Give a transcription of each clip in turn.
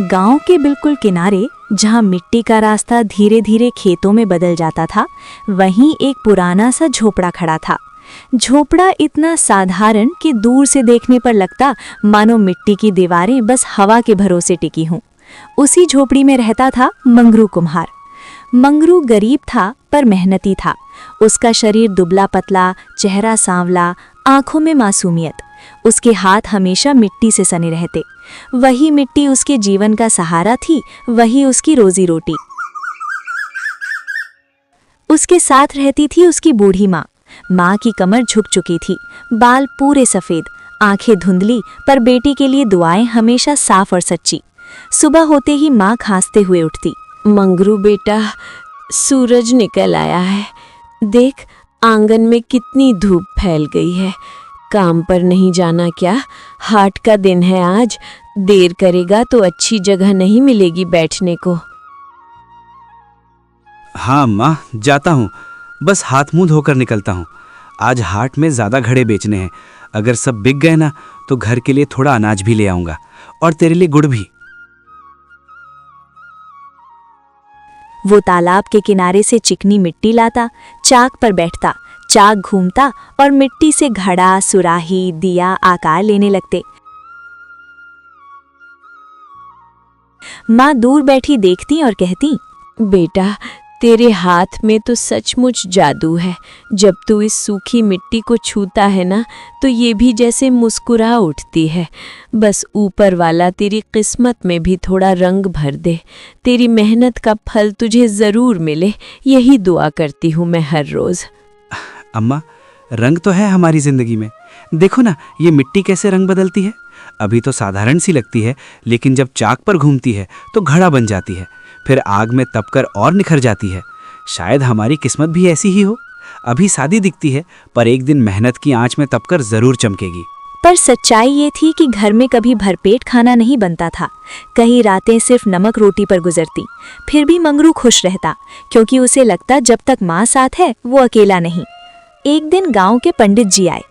गांव के बिल्कुल किनारे, जहां मिट्टी का रास्ता धीरे धीरे खेतों में बदल जाता था, वहीं एक पुराना सा झोपड़ा खड़ा था। झोपड़ा इतना साधारण कि दूर से देखने पर लगता मानो मिट्टी की दीवारें बस हवा के भरोसे टिकी हों। उसी झोपड़ी में रहता था मंगरू कुम्हार। मंगरू गरीब था पर मेहनती था। उसका शरीर दुबला पतला, चेहरा सांवला, आंखों में मासूमियत। उसके हाथ हमेशा मिट्टी से सने रहते। वही मिट्टी उसके जीवन का सहारा थी, वही उसकी रोजी रोटी। उसके साथ रहती थी उसकी बूढ़ी माँ। माँ की कमर झुक चुकी थी, बाल पूरे सफेद, आंखें धुंधली, पर बेटी के लिए दुआएं हमेशा साफ और सच्ची। सुबह होते ही माँ खांसते हुए उठती। मंगरू बेटा, सूरज निकल आया है। देख, आंगन में कितनी धूप फैल गई है। काम पर नहीं जाना क्या? हाट का दिन है आज। देर करेगा तो अच्छी जगह नहीं मिलेगी बैठने को। हाँ अम्मा, जाता हूँ। बस हाथ मुंह धोकर निकलता हूँ। आज हाट में ज़्यादा घड़े बेचने हैं। अगर सब बिक गए ना तो घर के लिए थोड़ा अनाज भी ले आऊँगा, और तेरे लिए गुड़ भी। वो तालाब के किनारे से चिकनी मिट्टी लाता, चाक पर बैठता, चाक घूमता और मिट्टी से घड़ा, सुराही, दिया आकार लेने लगते। माँ दूर बैठी देखती और कहती, बेटा, तेरे हाथ में तो सचमुच जादू है। जब तू इस सूखी मिट्टी को छूता है ना, तो ये भी जैसे मुस्कुरा उठती है। बस ऊपर वाला तेरी किस्मत में भी थोड़ा रंग भर दे। तेरी मेहनत का फल तुझे ज़रूर मिले, यही दुआ करती हूँ मैं हर रोज़। अम्मा, रंग तो है हमारी जिंदगी में। देखो ना, ये मिट्टी कैसे रंग बदलती है। अभी तो साधारण सी लगती है, लेकिन जब चाक पर घूमती है तो घड़ा बन जाती है, फिर आग में तपकर और निखर जाती है। शायद हमारी किस्मत भी ऐसी ही हो। अभी सादी दिखती है, पर एक दिन मेहनत की आंच में तपकर जरूर चमकेगी। पर सच्चाई ये थी कि घर में कभी भरपेट खाना नहीं बनता था। कई रातें सिर्फ नमक रोटी पर गुजरती। फिर भी मंगरू खुश रहता, क्योंकि उसे लगता जब तक माँ साथ है वो अकेला नहीं। एक दिन गांव के पंडित जी आए।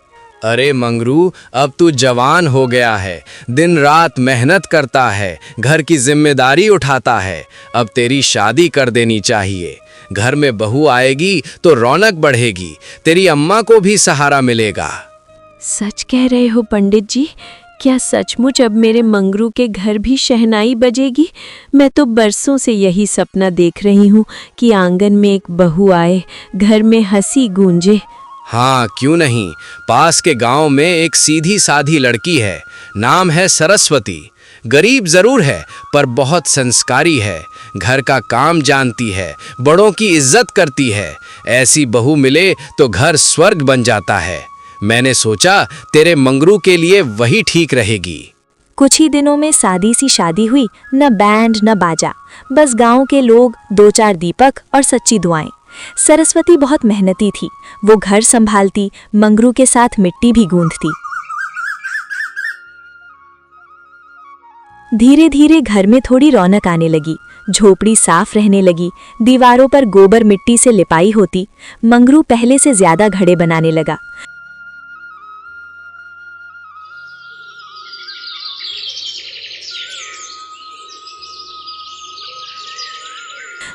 अरे मंगरू, अब तू जवान हो गया है, दिन रात मेहनत करता है, घर की जिम्मेदारी उठाता है। अब तेरी शादी कर देनी चाहिए। घर में बहू आएगी तो रौनक बढ़ेगी, तेरी अम्मा को भी सहारा मिलेगा। सच कह रहे हो पंडित जी? क्या सचमुच अब मेरे मंगरू के घर भी शहनाई बजेगी? मैं तो बरसों से यही सपना देख रही हूँ कि आंगन में एक बहू आए, घर में हंसी गूंजे। हाँ, क्यों नहीं। पास के गांव में एक सीधी साधी लड़की है, नाम है सरस्वती। गरीब जरूर है पर बहुत संस्कारी है। घर का काम जानती है, बड़ों की इज्जत करती है। ऐसी बहू मिले तो घर स्वर्ग बन जाता है। मैंने सोचा तेरे मंगरू के लिए वही ठीक रहेगी। कुछ ही दिनों में सादी सी शादी हुई। न बैंड न बाजा, बस गांव के लोग, 2-4 दीपक और सच्ची दुआएं। सरस्वती बहुत मेहनती थी। वो घर संभालती, मंगरू के साथ मिट्टी भी गूंथती। धीरे धीरे घर में थोड़ी रौनक आने लगी। झोपड़ी साफ रहने लगी, दीवारों पर गोबर मिट्टी से लिपाई होती। मंगरू पहले से ज्यादा घड़े बनाने लगा।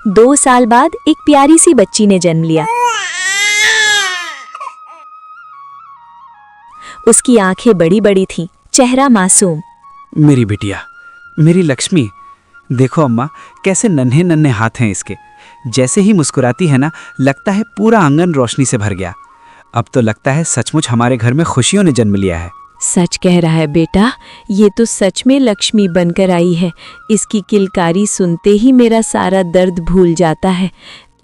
दो साल बाद एक प्यारी सी बच्ची ने जन्म लिया। उसकी आंखें बड़ी बड़ी थीं, चेहरा मासूम। मेरी बिटिया, मेरी लक्ष्मी। देखो अम्मा, कैसे नन्हे नन्हे हाथ हैं इसके। जैसे ही मुस्कुराती है ना, लगता है पूरा आंगन रोशनी से भर गया। अब तो लगता है सचमुच हमारे घर में खुशियों ने जन्म लिया है। सच कह रहा है बेटा, ये तो सच में लक्ष्मी बनकर आई है। इसकी किलकारी सुनते ही मेरा सारा दर्द भूल जाता है।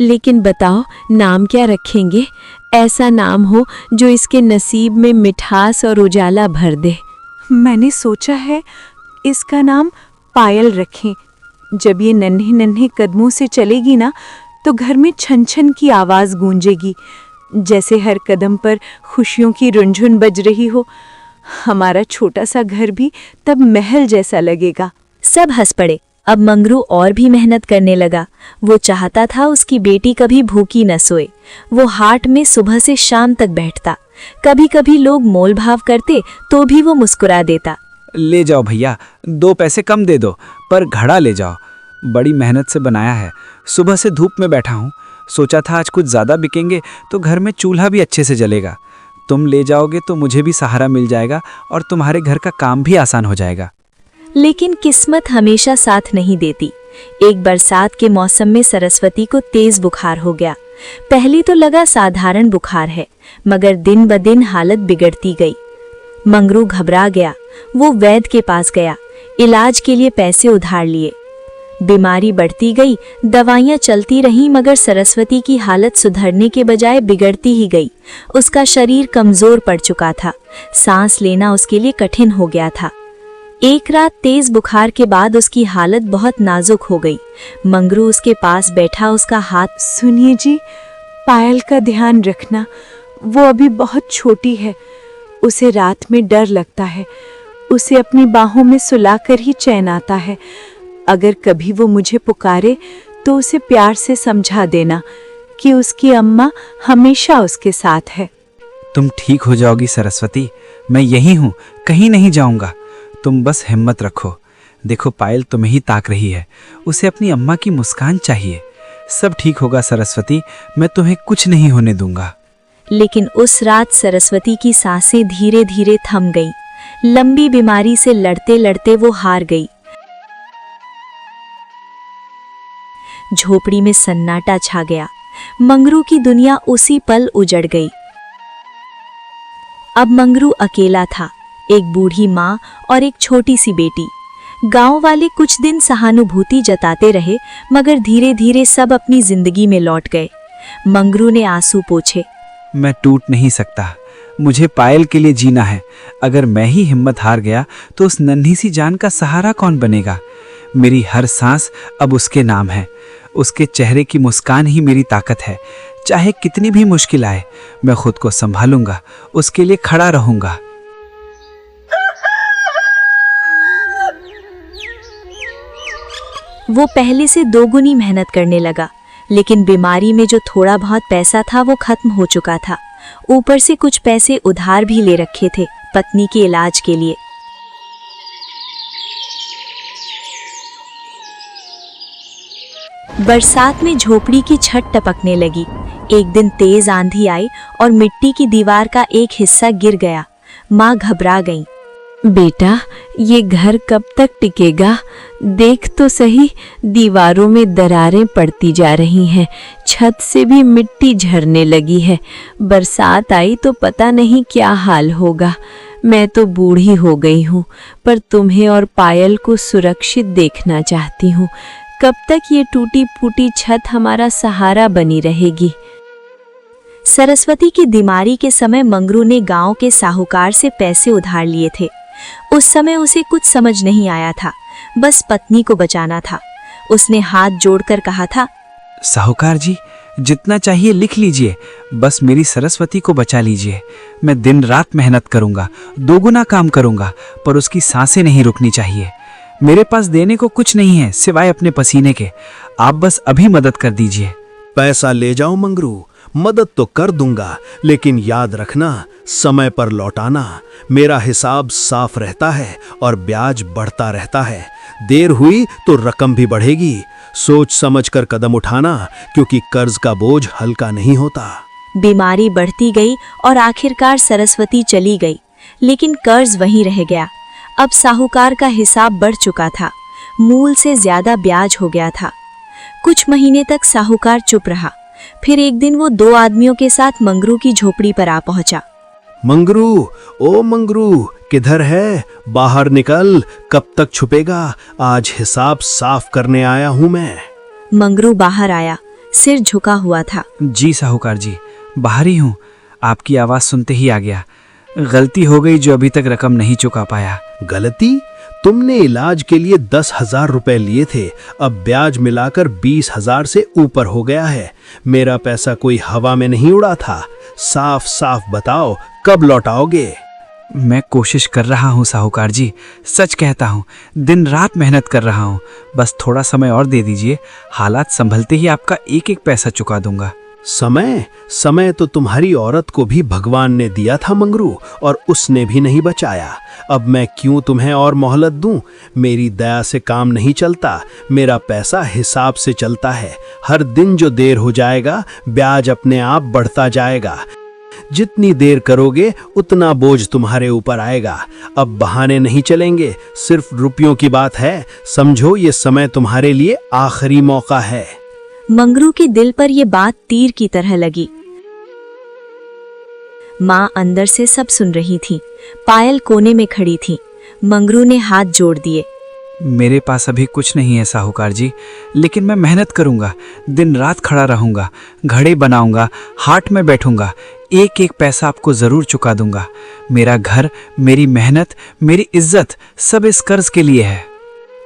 लेकिन बताओ, नाम क्या रखेंगे? ऐसा नाम हो जो इसके नसीब में मिठास और उजाला भर दे। मैंने सोचा है इसका नाम पायल रखें। जब ये नन्हे नन्हे कदमों से चलेगी ना, तो घर में छन छन की आवाज़ गूंजेगी, जैसे हर कदम पर खुशियों की रुंझुन बज रही हो। हमारा छोटा सा घर भी तब महल जैसा लगेगा। सब हंस पड़े अब मंगरू और भी मेहनत करने लगा। वो चाहता था उसकी बेटी कभी भूखी न सोए। वो हाट में सुबह से शाम तक बैठता। कभी कभी लोग मोल भाव करते तो भी वो मुस्कुरा देता। ले जाओ भैया, 2 पैसे कम दे दो, पर घड़ा ले जाओ। बड़ी मेहनत से बनाया है, सुबह से धूप में बैठा हूँ। सोचा था आज कुछ ज़्यादा बिकेंगे तो घर में चूल्हा भी अच्छे से जलेगा। तुम ले जाओगे तो मुझे भी सहारा मिल जाएगा और तुम्हारे घर का काम भी आसान हो जाएगा। लेकिन किस्मत हमेशा साथ नहीं देती। एक बरसात के मौसम में सरस्वती को तेज बुखार हो गया। पहले तो लगा साधारण बुखार है, मगर दिन ब दिन हालत बिगड़ती गई। मंगरू घबरा गया। वो वैद्य के पास गया, इलाज के लिए पैसे उधार लिए। बीमारी बढ़ती गई, दवाइयां चलती रहीं, मगर सरस्वती की हालत सुधरने के बजाय बिगड़ती ही गई। उसका शरीर कमजोर पड़ चुका था। सांस लेना उसके लिए कठिन हो गया था। एक रात तेज बुखार के बाद उसकी हालत बहुत नाजुक हो गई। मंगरू उसके पास बैठा, उसका हाथ। सुनिए जी, पायल का ध्यान रखना। वो अभी बहुत छोटी है, उसे रात में डर लगता है। उसे अपनी बाहों में सुलाकर ही चैन आता है। अगर कभी वो मुझे पुकारे तो उसे प्यार से समझा देना कि उसकी अम्मा हमेशा उसके साथ है। तुम ठीक हो जाओगी सरस्वती, मैं यही हूँ, कहीं नहीं जाऊँगा। तुम बस हिम्मत रखो। देखो पायल तुम्हें ही ताक रही है, उसे अपनी अम्मा की मुस्कान चाहिए। सब ठीक होगा सरस्वती, मैं तुम्हें कुछ नहीं होने दूंगा। लेकिन उस रात सरस्वती की सांसें धीरे धीरे थम गईं। लंबी बीमारी से लड़ते लड़ते वो हार गई। झोपड़ी में सन्नाटा छा गया। मंगरू की दुनिया उसी पल उजड़ गई। अब मंगरू अकेला था, एक बूढ़ी माँ और एक छोटी सी बेटी। गांव वाले कुछ दिन सहानुभूति जताते रहे, मगर धीरे धीरे सब अपनी जिंदगी में लौट गए। मंगरू ने आंसू पोंछे। मैं टूट नहीं सकता, मुझे पायल के लिए जीना है। अगर मैं ही हिम्मत हार गया तो उस नन्ही सी जान का सहारा कौन बनेगा। मेरी हर सांस अब उसके नाम है। उसके चेहरे की मुस्कान ही मेरी ताकत है। चाहे कितनी भी मुश्किल आए, मैं खुद को संभालूंगा, उसके लिए खड़ा रहूंगा। वो पहले से दोगुनी मेहनत करने लगा, लेकिन बीमारी में जो थोड़ा बहुत पैसा था वो खत्म हो चुका था। ऊपर से कुछ पैसे उधार भी ले रखे थे पत्नी के इलाज के लिए। बरसात में झोपड़ी की छत टपकने लगी। एक दिन तेज आंधी आई और मिट्टी की दीवार का एक हिस्सा गिर गया। माँ घबरा गई। बेटा, ये घर कब तक टिकेगा? देख तो सही, दीवारों में दरारें पड़ती जा रही हैं, छत से भी मिट्टी झरने लगी है। बरसात आई तो पता नहीं क्या हाल होगा। मैं तो बूढ़ी हो गई हूँ, पर तुम्हें और पायल को सुरक्षित देखना चाहती हूँ। कब तक ये टूटी फूटी छत हमारा सहारा बनी रहेगी? सरस्वती की बीमारी के समय मंगरू ने गांव के साहूकार से पैसे उधार लिए थे। उस समय उसे कुछ समझ नहीं आया था, बस पत्नी को बचाना था। उसने हाथ जोड़कर कहा था, साहूकार जी, जितना चाहिए लिख लीजिए, बस मेरी सरस्वती को बचा लीजिए। मैं दिन रात मेहनत करूंगा, दोगुना काम करूंगा, पर उसकी सांसें नहीं रुकनी चाहिए। मेरे पास देने को कुछ नहीं है सिवाय अपने पसीने के। आप बस अभी मदद कर दीजिए। पैसा ले जाओ मंगरू, मदद तो कर दूंगा, लेकिन याद रखना, समय पर लौटाना। मेरा हिसाब साफ रहता है और ब्याज बढ़ता रहता है। देर हुई तो रकम भी बढ़ेगी। सोच समझकर कदम उठाना, क्योंकि कर्ज का बोझ हल्का नहीं होता। बीमारी बढ़ती गई और आखिरकार सरस्वती चली गई, लेकिन कर्ज वहीं रह गया। अब साहूकार का हिसाब बढ़ चुका था, मूल से ज्यादा ब्याज हो गया था। कुछ महीने तक साहूकार चुप रहा। फिर एक दिन वो 2 आदमियों के साथ मंगरू की झोपड़ी पर आ पहुंचा। मंगरू, ओ मंगरू, किधर है? बाहर निकल, कब तक छुपेगा? आज हिसाब साफ करने आया हूं मैं। मंगरू बाहर आया, सिर झुका हुआ था। जी साहूकार जी, बाहर ही हूँ। आपकी आवाज़ सुनते ही आ गया। गलती हो गई जो अभी तक रकम नहीं चुका पाया। गलती? तुमने इलाज के लिए 10,000 रुपए लिए थे, अब ब्याज मिलाकर 20,000 से ऊपर हो गया है। मेरा पैसा कोई हवा में नहीं उड़ा था। साफ साफ बताओ, कब लौटाओगे? मैं कोशिश कर रहा हूँ साहूकार जी, सच कहता हूँ, दिन रात मेहनत कर रहा हूँ। बस थोड़ा समय और दे दीजिए, हालात संभलते ही आपका एक एक पैसा चुका दूंगा। समय समय तो तुम्हारी औरत को भी भगवान ने दिया था मंगरू, और उसने भी नहीं बचाया। अब मैं क्यों तुम्हें और मोहलत दूं? मेरी दया से काम नहीं चलता, मेरा पैसा हिसाब से चलता है। हर दिन जो देर हो जाएगा, ब्याज अपने आप बढ़ता जाएगा। जितनी देर करोगे उतना बोझ तुम्हारे ऊपर आएगा। अब बहाने नहीं चलेंगे, सिर्फ रुपयों की बात है। समझो, ये समय तुम्हारे लिए आखिरी मौका है। मंगरू के दिल पर यह बात तीर की तरह लगी। माँ अंदर से सब सुन रही थी। पायल कोने में खड़ी थी। मंगरू ने हाथ जोड़ दिए। मेरे पास अभी कुछ नहीं है साहूकार जी, लेकिन मैं मेहनत करूंगा, दिन रात खड़ा रहूंगा, घड़े बनाऊंगा, हाट में बैठूंगा, एक एक पैसा आपको जरूर चुका दूंगा। मेरा घर, मेरी मेहनत, मेरी इज्जत सब इस कर्ज के लिए है।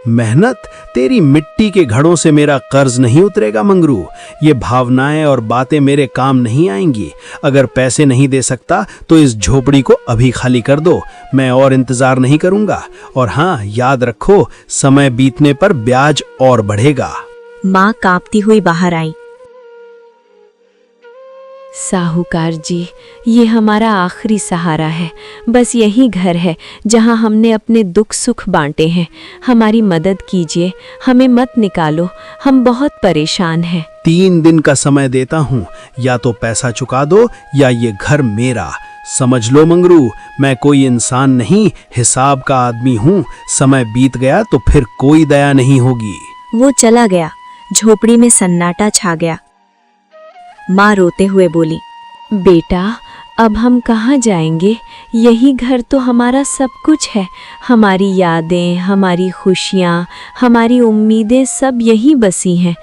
मेहनत? तेरी मिट्टी के घड़ों से मेरा कर्ज नहीं उतरेगा मंगरू। ये भावनाएं और बातें मेरे काम नहीं आएंगी। अगर पैसे नहीं दे सकता तो इस झोपड़ी को अभी खाली कर दो। मैं और इंतजार नहीं करूंगा। और हाँ, याद रखो, समय बीतने पर ब्याज और बढ़ेगा। माँ कांपती हुई बाहर आई। साहूकार जी, ये हमारा आखिरी सहारा है। बस यही घर है जहां हमने अपने दुख सुख बांटे हैं। हमारी मदद कीजिए, हमें मत निकालो, हम बहुत परेशान हैं। 3 दिन का समय देता हूँ, या तो पैसा चुका दो या ये घर मेरा। समझ लो मंगरू, मैं कोई इंसान नहीं, हिसाब का आदमी हूँ। समय बीत गया तो फिर कोई दया नहीं होगी। वो चला गया। झोपड़ी में सन्नाटा छा गया। माँ रोते हुए बोली, बेटा, अब हम कहाँ जाएंगे? यही घर तो हमारा सब कुछ है। हमारी यादें, हमारी खुशियाँ, हमारी उम्मीदें सब यहीं बसी हैं।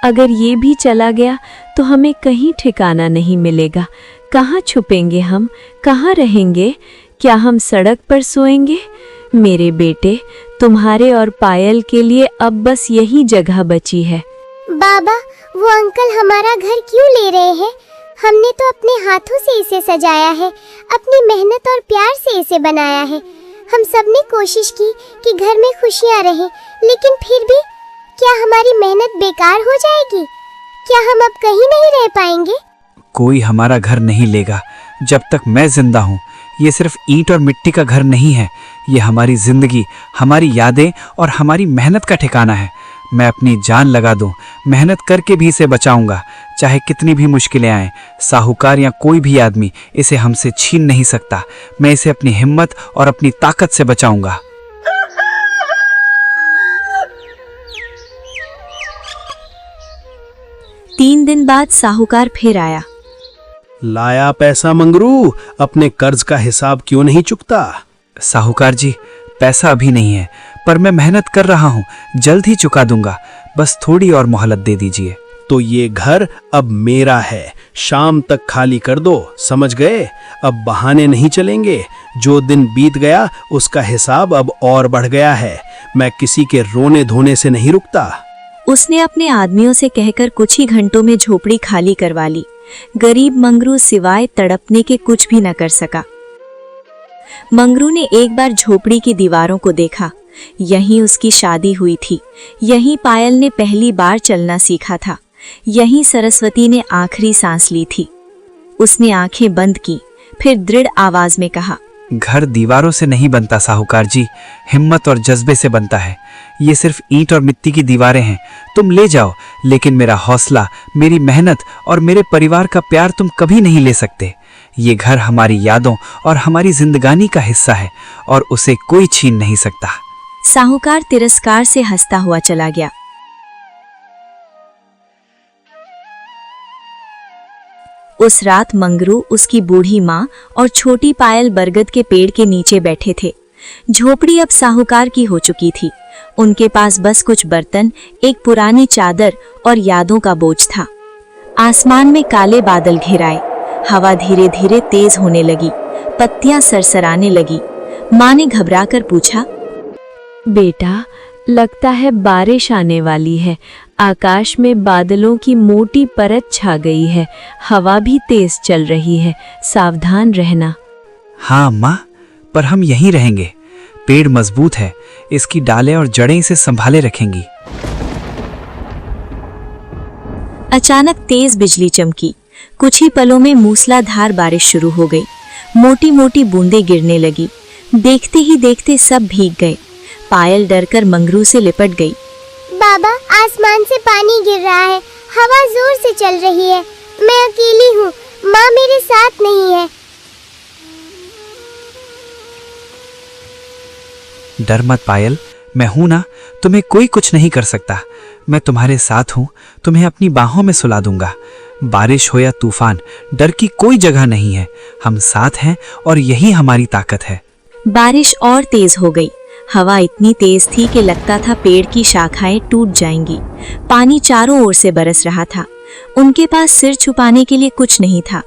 अगर ये भी चला गया तो हमें कहीं ठिकाना नहीं मिलेगा। कहाँ छुपेंगे हम? कहाँ रहेंगे? क्या हम सड़क पर सोएंगे? मेरे बेटे, तुम्हारे और पायल के लिए अब बस यही जगह बची है। बाबा, वो अंकल हमारा घर क्यों ले रहे हैं? हमने तो अपने हाथों से इसे सजाया है, अपनी मेहनत और प्यार से इसे बनाया है। हम सब ने कोशिश की कि घर में खुशियां रहें, लेकिन फिर भी क्या हमारी मेहनत बेकार हो जाएगी? क्या हम अब कहीं नहीं रह पाएंगे? कोई हमारा घर नहीं लेगा जब तक मैं जिंदा हूँ। ये सिर्फ ईंट और मिट्टी का घर नहीं है, ये हमारी जिंदगी, हमारी यादें और हमारी मेहनत का ठिकाना है। मैं अपनी जान लगा दूं, मेहनत करके भी इसे बचाऊंगा, चाहे कितनी भी मुश्किलें आएं। साहूकार या कोई भी आदमी इसे हमसे छीन नहीं सकता। मैं इसे अपनी हिम्मत और अपनी ताकत से बचाऊंगा। तीन दिन बाद साहूकार फिर आया। लाया पैसा मंगरू, अपने कर्ज का हिसाब क्यों नहीं चुकता? साहूकार जी, पैसा अभी नहीं है, पर मैं मेहनत कर रहा हूँ, जल्द ही चुका दूंगा। बस थोड़ी और मोहलत दे दीजिए। तो ये घर अब मेरा है, शाम तक खाली कर दो। समझ गए? अब बहाने नहीं चलेंगे। जो दिन बीत गया उसका हिसाब अब और बढ़ गया है। मैं किसी के रोने धोने से नहीं रुकता। उसने अपने आदमियों से कहकर कुछ ही घंटों में झोपड़ी खाली करवा ली। गरीब मंगरू सिवाय तड़पने के कुछ भी न कर सका। मंगरू ने एक बार झोपड़ी की दीवारों को देखा। यहीं उसकी शादी हुई थी, यहीं पायल ने पहली बार चलना सीखा था, यहीं सरस्वती ने आखिरी सांस ली थी। उसने आंखें बंद की, फिर दृढ़ आवाज में कहा, घर दीवारों से नहीं बनता साहूकार जी, हिम्मत और जज्बे से बनता है। ये सिर्फ ईंट और मिट्टी की दीवारें हैं, तुम ले जाओ, लेकिन मेरा हौसला, मेरी मेहनत और मेरे परिवार का प्यार तुम कभी नहीं ले सकते। ये घर हमारी यादों और हमारी जिंदगानी का हिस्सा है और उसे कोई छीन नहीं सकता। साहूकार तिरस्कार से हंसता हुआ चला गया। उस रात मंगरू, उसकी बूढ़ी माँ और छोटी पायल बरगद के पेड़ के नीचे बैठे थे। झोपड़ी अब साहूकार की हो चुकी थी। उनके पास बस कुछ बर्तन, एक पुरानी चादर और यादों का बोझ था। आसमान में काले बादल घिराए, हवा धीरे धीरे तेज होने लगी, पत्तियां सरसराने लगी। माँ ने घबराकर पूछा, बेटा, लगता है बारिश आने वाली है। आकाश में बादलों की मोटी परत छा गई है, हवा भी तेज चल रही है, सावधान रहना। हाँ माँ, पर हम यहीं रहेंगे। पेड़ मजबूत है, इसकी डालें और जड़ें इसे संभाले रखेंगी। अचानक तेज बिजली चमकी। कुछ ही पलों में मूसलाधार बारिश शुरू हो गई। मोटी मोटी बूंदें गिरने लगी। देखते ही देखते सब भीग गए। पायल डरकर मंगरू से लिपट गई। बाबा, आसमान से पानी गिर रहा है, हवा जोर से चल रही है, मैं अकेली हूँ, माँ मेरे साथ नहीं है। डर मत पायल, मैं हूं ना, तुम्हें कोई कुछ नहीं कर सकता। मैं तुम्हारे साथ हूं, तुम्हें अपनी बाहों में सुला दूंगा। बारिश हो या तूफान, डर की कोई जगह नहीं है। हम साथ हैं और यही हमारी ताकत है। बारिश और तेज हो गई। हवा इतनी तेज थी कि लगता था पेड़ की शाखाएं टूट जाएंगी। पानी चारों ओर से बरस रहा था। उनके पास सिर छुपाने के लिए कुछ नहीं था।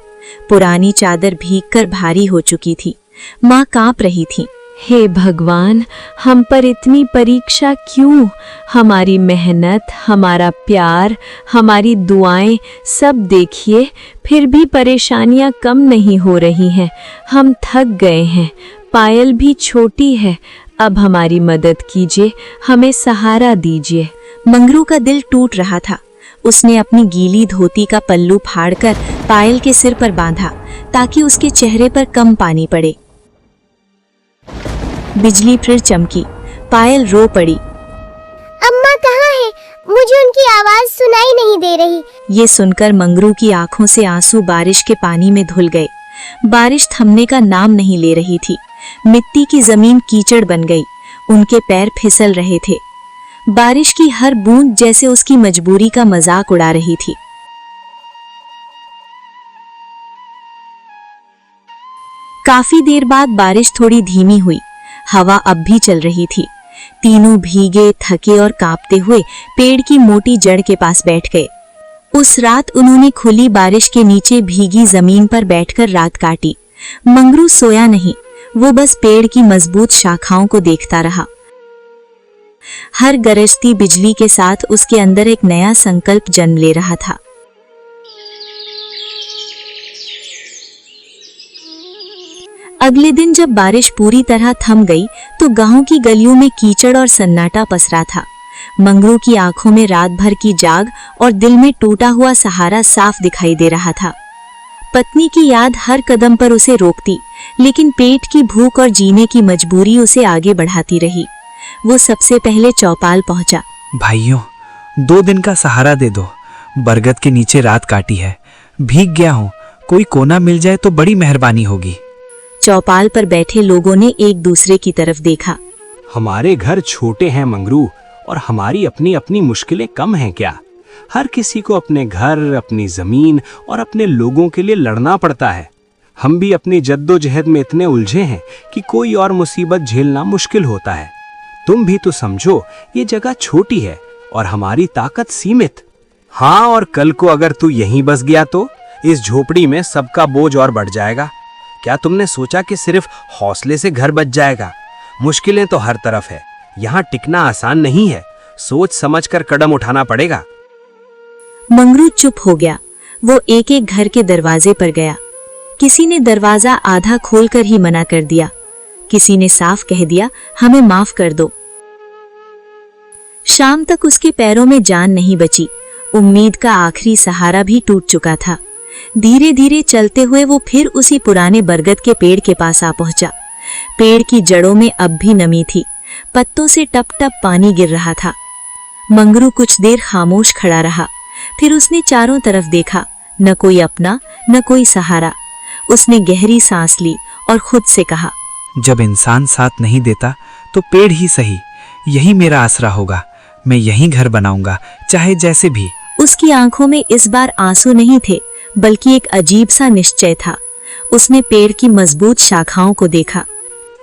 पुरानी चादर भीगकर भारी हो चुकी थी। माँ कांप रही थी। हे भगवान, हम पर इतनी परीक्षा क्यों? हमारी मेहनत, हमारा प्यार, हमारी दुआएं सब देखिए, फिर भी परेशानियां कम नहीं हो रही हैं। हम थक गए हैं। पायल भी छोटी है। अब हमारी मदद कीजिए, हमें सहारा दीजिए। मंगरू का दिल टूट रहा था। उसने अपनी गीली धोती का पल्लू फाड़कर पायल के सिर पर बांधा ताकि उसके चेहरे पर कम पानी पड़े। बिजली फिर चमकी। पायल रो पड़ी। अम्मा कहाँ है? मुझे उनकी आवाज सुनाई नहीं दे रही। ये सुनकर मंगरू की आंखों से आंसू बारिश के पानी में धुल गए। बारिश थमने का नाम नहीं ले रही थी। मिट्टी की जमीन कीचड़ बन गई। उनके पैर फिसल रहे थे। बारिश की हर बूंद जैसे उसकी मजबूरी का मजाक उड़ा रही थी। काफी देर बाद बारिश थोड़ी धीमी हुई। हवा अब भी चल रही थी। तीनों भीगे, थके और कांपते हुए पेड़ की मोटी जड़ के पास बैठ गए। उस रात उन्होंने खुली बारिश के नीचे भीगी जमीन पर बैठकर रात काटी। मंगरू सोया नहीं, वो बस पेड़ की मजबूत शाखाओं को देखता रहा। हर गरजती बिजली के साथ उसके अंदर एक नया संकल्प जन्म ले रहा था। अगले दिन जब बारिश पूरी तरह थम गई तो गांव की गलियों में कीचड़ और सन्नाटा पसरा था। मंगरू की आंखों में रात भर की जाग और दिल में टूटा हुआ सहारा साफ दिखाई दे रहा था। पत्नी की याद हर कदम पर उसे रोकती, लेकिन पेट की भूख और जीने की मजबूरी उसे आगे बढ़ाती रही। वो सबसे पहले चौपाल पहुंचा। भाइयों, 2 दिन का सहारा दे दो। बरगद के नीचे रात काटी है, भीग गया हूँ। कोई कोना मिल जाए तो बड़ी मेहरबानी होगी। चौपाल पर बैठे लोगों ने एक दूसरे की तरफ देखा। हमारे घर छोटे हैं मंगरू, और हमारी अपनी अपनी मुश्किलें कम हैं क्या? हर किसी को अपने घर, अपनी जमीन और अपने लोगों के लिए लड़ना पड़ता है। हम भी अपनी जद्दोजहद में इतने उलझे हैं कि कोई और मुसीबत झेलना मुश्किल होता है। तुम भी तो समझो, ये जगह छोटी है और हमारी ताकत सीमित। हाँ, और कल को अगर तू यहीं बस गया तो इस झोपड़ी में सबका बोझ और बढ़ जाएगा। क्या तुमने सोचा कि सिर्फ हौसले से घर बच जाएगा? मुश्किलें तो हर तरफ है। यहाँ टिकना आसान नहीं है। सोच समझकर कदम उठाना पड़ेगा। मंगरू चुप हो गया। वो एक एक घर के दरवाजे पर गया। किसी ने दरवाजा आधा खोलकर ही मना कर दिया। किसी ने साफ कह दिया, हमें माफ कर दो। शाम तक उसके पैरों में जान नहीं बची। उम्मीद का आखिरी सहारा भी टूट चुका था। धीरे धीरे चलते हुए वो फिर उसी पुराने बरगद के पेड़ के पास आ पहुंचा। पेड़ की जड़ों में अब भी नमी थी। पत्तों से टप टप पानी गिर रहा था। मंगरू कुछ देर खामोश खड़ा रहा। फिर उसने चारों तरफ देखा। न कोई अपना, न कोई सहारा। उसने गहरी सांस ली और खुद से कहा, जब इंसान साथ नहीं देता तो पेड़ ही सही, यही मेरा आसरा होगा। मैं यहीं घर बनाऊंगा, चाहे जैसे भी। उसकी आंखों में इस बार आंसू नहीं थे, बल्कि एक अजीब सा निश्चय था। उसने पेड़ की मजबूत शाखाओं को देखा।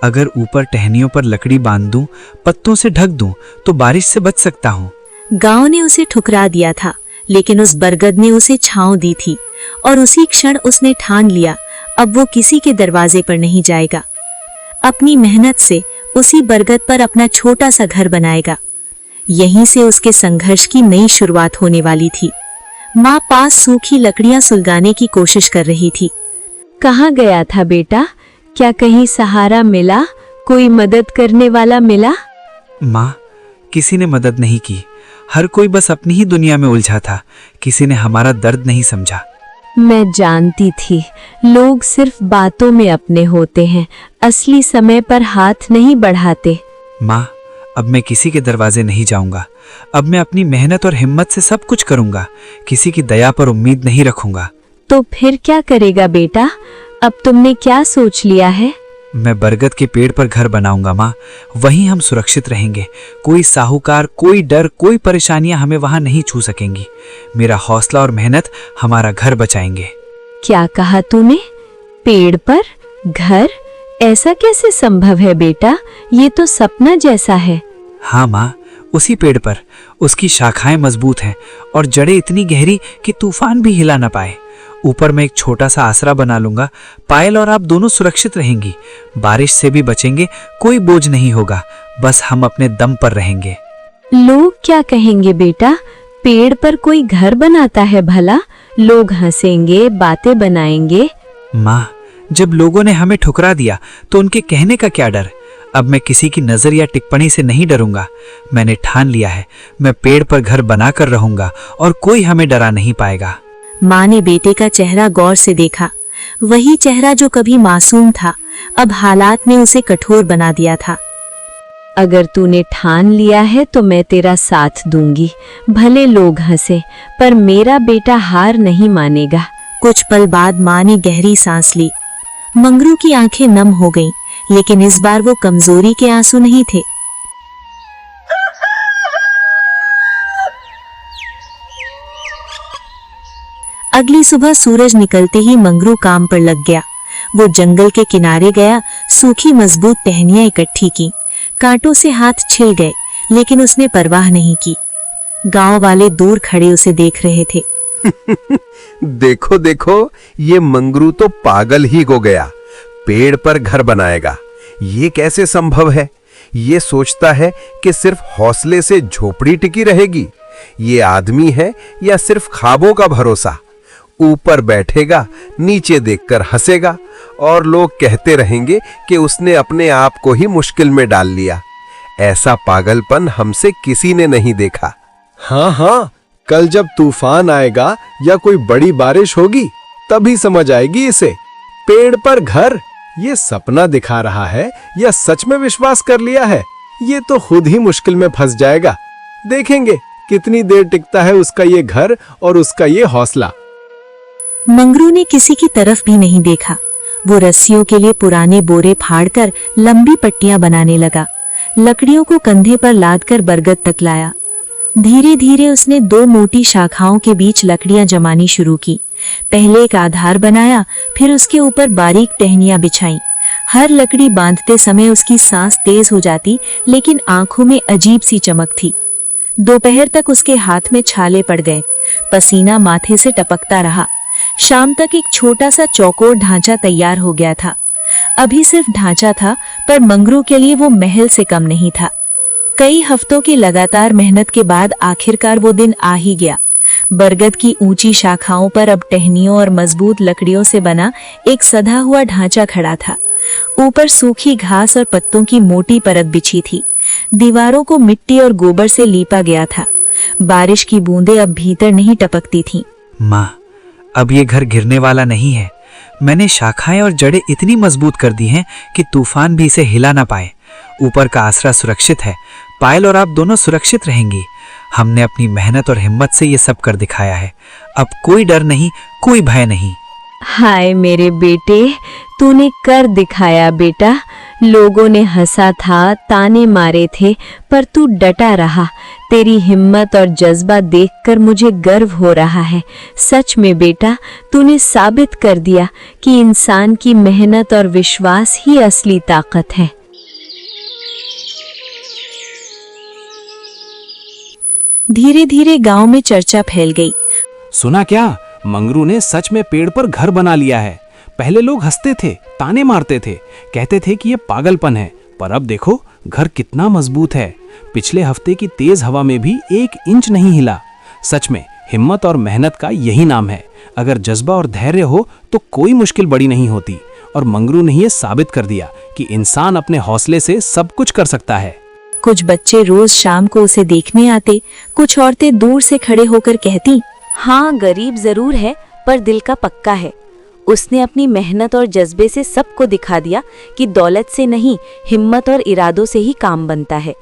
अगर ऊपर टहनियों पर लकड़ी बांध दूं, पत्तों से ढक दूं, तो बारिश से बच सकता हूँ। गांव ने उसे ठुकरा दिया था, लेकिन उस बरगद ने उसे छांव दी थी। और उसी क्षण उसने ठान लिया, अब वो किसी के दरवाजे पर नहीं जाएगा। अपनी मेहनत से उसी बरगद पर अपना छोटा सा घर बनाएगा। यहीं से उसके संघर्ष की नई शुरुआत होने वाली थी। माँ पास सूखी लकड़ियां सुलगाने की कोशिश कर रही थी। कहाँ गया था बेटा? क्या कहीं सहारा मिला, कोई मदद करने वाला मिला? माँ, किसी ने मदद नहीं की। हर कोई बस अपनी ही दुनिया में उलझा था। किसी ने हमारा दर्द नहीं समझा। मैं जानती थी लोग सिर्फ बातों में अपने होते हैं, असली समय पर हाथ नहीं बढ़ाते। माँ, अब मैं किसी के दरवाजे नहीं जाऊंगा। अब मैं अपनी मेहनत और हिम्मत से सब कुछ करूंगा। किसी की दया पर उम्मीद नहीं रखूंगा। तो फिर क्या करेगा बेटा? अब तुमने क्या सोच लिया है? मैं बरगद के पेड़ पर घर बनाऊंगा माँ। वहीं हम सुरक्षित रहेंगे। कोई साहूकार, कोई डर, कोई परेशानियां हमें वहां नहीं छू सकेंगी। मेरा हौसला और मेहनत हमारा घर बचाएंगे। क्या कहा तूने? पेड़ पर घर? ऐसा कैसे संभव है बेटा? ये तो सपना जैसा है। हाँ माँ, उसी पेड़ पर। उसकी शाखाएं मजबूत हैं और जड़ें इतनी गहरी कि तूफान भी हिला न पाए। ऊपर मैं एक छोटा सा आसरा बना लूंगा। पायल और आप दोनों सुरक्षित रहेंगी। बारिश से भी बचेंगे। कोई बोझ नहीं होगा। बस हम अपने दम पर रहेंगे। लोग क्या कहेंगे बेटा? पेड़ पर कोई घर बनाता है भला? लोग हंसेंगे, बातें बनाएंगे। माँ, जब लोगों ने हमें ठुकरा दिया तो उनके कहने का क्या डर? अब मैं किसी की नजर या टिप्पणी से नहीं डरूंगा। मैंने ठान लिया है, मैं पेड़ पर घर बनाकर रहूंगा और कोई हमें डरा नहीं पाएगा। माँ ने बेटे का चेहरा गौर से देखा। वही चेहरा जो कभी मासूम था, अब हालात ने उसे कठोर बना दिया था। अगर तूने ठान लिया है तो मैं तेरा साथ दूंगी। भले लोग हंसे, पर मेरा बेटा हार नहीं मानेगा। कुछ पल बाद माँ ने गहरी सांस ली। मंगरू की आंखें नम हो गईं, लेकिन इस बार वो कमजोरी के आंसू नहीं थे। अगली सुबह सूरज निकलते ही मंगरू काम पर लग गया। वो जंगल के किनारे गया, सूखी मजबूत टहनियां इकट्ठी की। कांटों से हाथ छिल गए, लेकिन उसने परवाह नहीं की। गांव वाले दूर खड़े उसे देख रहे थे। देखो देखो, ये मंगरू तो पागल ही हो गया। पेड़ पर घर बनाएगा। ये कैसे संभव है? ये सोचता है कि सिर्फ हौसले से झोपड़ी टिकी रहेगी। ये आदमी है या सिर्फ ख्वाबों का भरोसा? ऊपर बैठेगा, नीचे देखकर हंसेगा और लोग कहते रहेंगे कि उसने अपने आप को ही मुश्किल में डाल लिया। ऐसा पागलपन हमसे किसी ने नहीं देखा। हाँ हाँ, कल जब तूफान आएगा या कोई बड़ी बारिश होगी तभी समझ आएगी इसे। पेड़ पर घर, ये सपना दिखा रहा है या सच में विश्वास कर लिया है? ये तो खुद ही मुश्किल में फंस जाएगा। देखेंगे कितनी देर टिकता है उसका ये घर और उसका ये हौसला। मंगरू ने किसी की तरफ भी नहीं देखा। वो रस्सियों के लिए पुराने बोरे फाड़कर लंबी पट्टियां बनाने लगा। लकड़ियों को कंधे पर लादकर बरगद तक लाया। धीरे धीरे उसने दो मोटी शाखाओं के बीच लकड़ियां जमानी शुरू की। पहले एक आधार बनाया, फिर उसके ऊपर बारीक टहनियां बिछाई। हर लकड़ी बांधते समय उसकी सांस तेज हो जाती, लेकिन आंखों में अजीब सी चमक थी। दोपहर तक उसके हाथ में छाले पड़ गए। पसीना माथे से टपकता रहा। शाम तक एक छोटा सा चौकोर ढांचा तैयार हो गया था। अभी सिर्फ ढांचा था, पर मंगरू के लिए वो महल से कम नहीं था। कई हफ्तों की लगातार मेहनत के बाद आखिरकार वो दिन आ ही गया। बरगद की ऊंची शाखाओं पर अब टहनियों और मजबूत लकड़ियों से बना एक सधा हुआ ढांचा खड़ा था। ऊपर सूखी घास और पत्तों की मोटी परत बिछी थी। दीवारों को मिट्टी और गोबर से लीपा गया था। बारिश की बूंदें अब भीतर नहीं टपकती थीं। माँ, अब ये घर गिरने वाला नहीं है। मैंने शाखाएं और जड़ें इतनी मजबूत कर दी हैं कि तूफान भी इसे हिला ना पाए। ऊपर का आसरा सुरक्षित है। पायल और आप दोनों सुरक्षित रहेंगी। हमने अपनी मेहनत और हिम्मत से ये सब कर दिखाया है। अब कोई डर नहीं, कोई भय नहीं। हाय मेरे बेटे, तूने कर दिखाया बेटा। लोगों ने हंसा था, ताने मारे थे, पर तू डटा रहा। तेरी हिम्मत और जज्बा देखकर मुझे गर्व हो रहा है। सच में बेटा, तूने साबित कर दिया कि इंसान की मेहनत और विश्वास ही असली ताकत है। धीरे धीरे गांव में चर्चा फैल गई। सुना क्या? मंगरू ने सच में पेड़ पर घर बना लिया है। पहले लोग हंसते थे, ताने मारते थे, कहते थे कि ये पागलपन है, पर अब देखो घर कितना मजबूत है। पिछले हफ्ते की तेज हवा में भी 1 इंच नहीं हिला। सच में हिम्मत और मेहनत का यही नाम है। अगर जज्बा और धैर्य हो तो कोई मुश्किल बड़ी नहीं होती। और मंगरू ने ये साबित कर दिया कि इंसान अपने हौसले से सब कुछ कर सकता है। कुछ बच्चे रोज शाम को उसे देखने आते, कुछ औरतें दूर से खड़े होकर कहती, हाँ गरीब जरूर है पर दिल का पक्का है। उसने अपनी मेहनत और जज्बे से सबको दिखा दिया कि दौलत से नहीं, हिम्मत और इरादों से ही काम बनता है।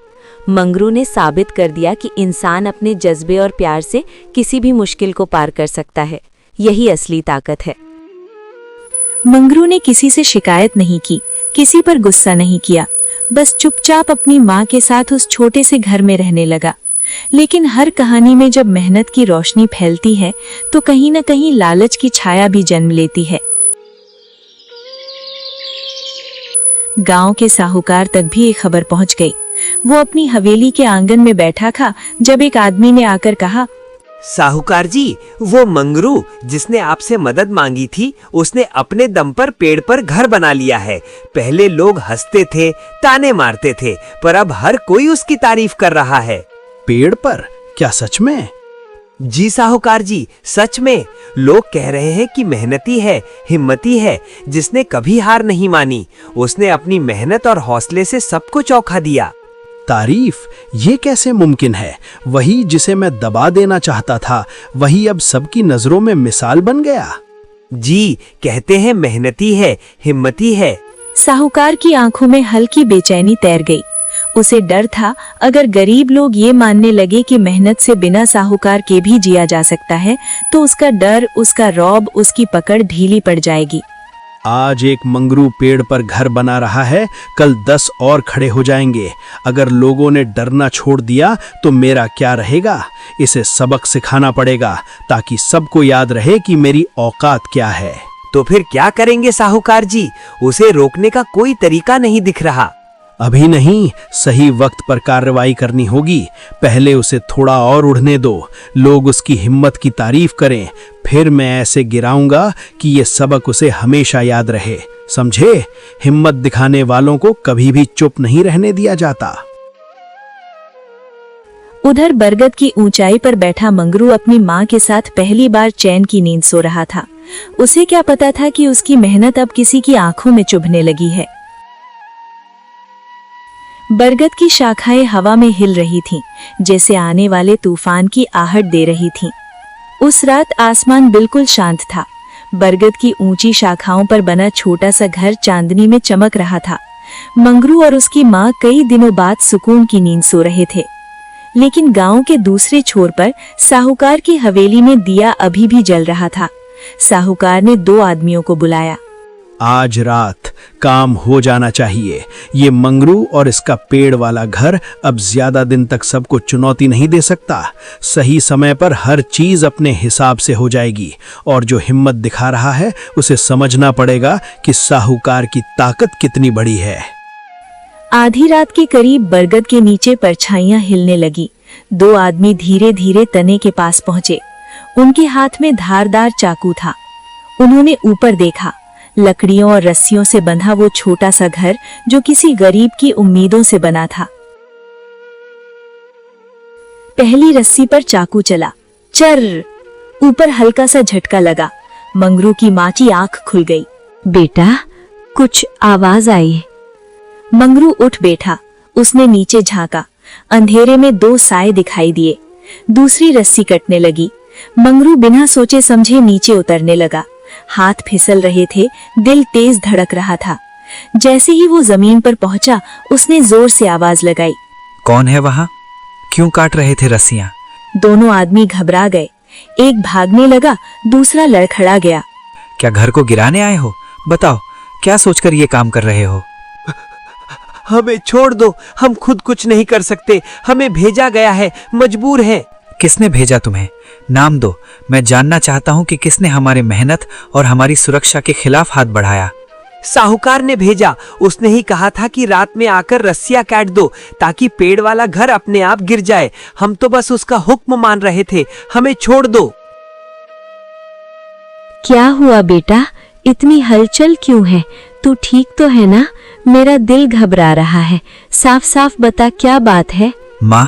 मंगरू ने साबित कर दिया कि इंसान अपने जज्बे और प्यार से किसी भी मुश्किल को पार कर सकता है। यही असली ताकत है। मंगरू ने किसी से शिकायत नहीं की, किसी पर गुस्सा नहीं किया, बस चुपचाप अपनी माँ के साथ उस छोटे से घर में रहने लगा। लेकिन हर कहानी में जब मेहनत की रोशनी फैलती है तो कहीं न कहीं लालच की छाया भी जन्म लेती है। गांव के साहूकार तक भी एक खबर पहुंच गई। वो अपनी हवेली के आंगन में बैठा था जब एक आदमी ने आकर कहा, साहूकार जी, वो मंगरू जिसने आपसे मदद मांगी थी, उसने अपने दम पर पेड़ पर घर बना लिया है। पहले लोग हंसते थे, ताने मारते थे, पर अब हर कोई उसकी तारीफ कर रहा है। पेड़ पर? क्या सच में? जी साहूकार जी, सच में। लोग कह रहे हैं कि मेहनती है, हिम्मती है, जिसने कभी हार नहीं मानी। उसने अपनी मेहनत और हौसले से सबको चौंका दिया। तारीफ? ये कैसे मुमकिन है? वही जिसे मैं दबा देना चाहता था, वही अब सबकी नजरों में मिसाल बन गया। जी, कहते हैं मेहनती है, हिम्मती है। साहूकार की आंखों में हल्की बेचैनी तैर गई। उसे डर था अगर गरीब लोग ये मानने लगे कि मेहनत से बिना साहूकार के भी जिया जा सकता है तो उसका डर, उसका रौब, उसकी पकड़ ढीली पड़ जाएगी। आज एक मंगरू पेड़ पर घर बना रहा है, कल 10 और खड़े हो जाएंगे। अगर लोगों ने डरना छोड़ दिया तो मेरा क्या रहेगा? इसे सबक सिखाना पड़ेगा ताकि सबको याद रहे कि मेरी औकात क्या है। तो फिर क्या करेंगे साहूकार जी? उसे रोकने का कोई तरीका नहीं दिख रहा। अभी नहीं, सही वक्त पर कार्रवाई करनी होगी। पहले उसे थोड़ा और उड़ने दो, लोग उसकी हिम्मत की तारीफ करें, फिर मैं ऐसे गिराऊंगा कि ये सबक उसे हमेशा याद रहे। समझे? हिम्मत दिखाने वालों को कभी भी चुप नहीं रहने दिया जाता। उधर बरगद की ऊंचाई पर बैठा मंगरू अपनी माँ के साथ पहली बार चैन की नींद सो रहा था। उसे क्या पता था कि उसकी मेहनत अब किसी की आंखों में चुभने लगी है। बरगद की शाखाएं हवा में हिल रही थीं, जैसे आने वाले तूफान की आहट दे रही थीं। उस रात आसमान बिल्कुल शांत था। बरगद की ऊंची शाखाओं पर बना छोटा सा घर चांदनी में चमक रहा था। मंगरू और उसकी माँ कई दिनों बाद सुकून की नींद सो रहे थे। लेकिन गांव के दूसरे छोर पर साहूकार की हवेली में दिया अभी भी जल रहा था। साहूकार ने 2 आदमियों को बुलाया। आज रात काम हो जाना चाहिए। ये मंगरू और इसका पेड़ वाला घर अब ज्यादा दिन तक सबको चुनौती नहीं दे सकता। सही समय पर हर चीज अपने हिसाब से हो जाएगी और जो हिम्मत दिखा रहा है उसे समझना पड़ेगा कि साहूकार की ताकत कितनी बड़ी है। आधी रात के करीब बरगद के नीचे परछाइयां हिलने लगी। 2 आदमी धीरे धीरे तने के पास पहुंचे। उनके हाथ में धारदार चाकू था। उन्होंने ऊपर देखा। लकड़ियों और रस्सियों से बंधा वो छोटा सा घर जो किसी गरीब की उम्मीदों से बना था। पहली रस्सी पर चाकू चला, चर, ऊपर हल्का सा झटका लगा। मंगरू की माँ की आंख खुल गई। बेटा, कुछ आवाज आई। मंगरू उठ बैठा। उसने नीचे झांका। अंधेरे में 2 साए दिखाई दिए। दूसरी रस्सी कटने लगी। मंगरू बिना सोचे समझे नीचे उतरने लगा। हाथ फिसल रहे थे, दिल तेज धड़क रहा था। जैसे ही वो जमीन पर पहुंचा, उसने जोर से आवाज लगाई। कौन है वहाँ? क्यों काट रहे थे रस्सियां? दोनों आदमी घबरा गए। एक भागने लगा, दूसरा लड़खड़ा गया। क्या घर को गिराने आए हो? बताओ, क्या सोचकर ये काम कर रहे हो? हमें छोड़ दो, हम खुद कुछ नहीं कर सकते। हमें भेजा गया है, मजबूर हैं। किसने भेजा तुम्हें? नाम दो, मैं जानना चाहता हूँ कि किसने हमारे मेहनत और हमारी सुरक्षा के खिलाफ हाथ बढ़ाया। साहूकार ने भेजा। उसने ही कहा था कि रात में आकर रस्सियां काट दो ताकि पेड़ वाला घर अपने आप गिर जाए। हम तो बस उसका हुक्म मान रहे थे। हमें छोड़ दो। क्या हुआ बेटा? इतनी हलचल क्यों है? तू ठीक तो है ना? मेरा दिल घबरा रहा है। साफ साफ बता, क्या बात है? माँ,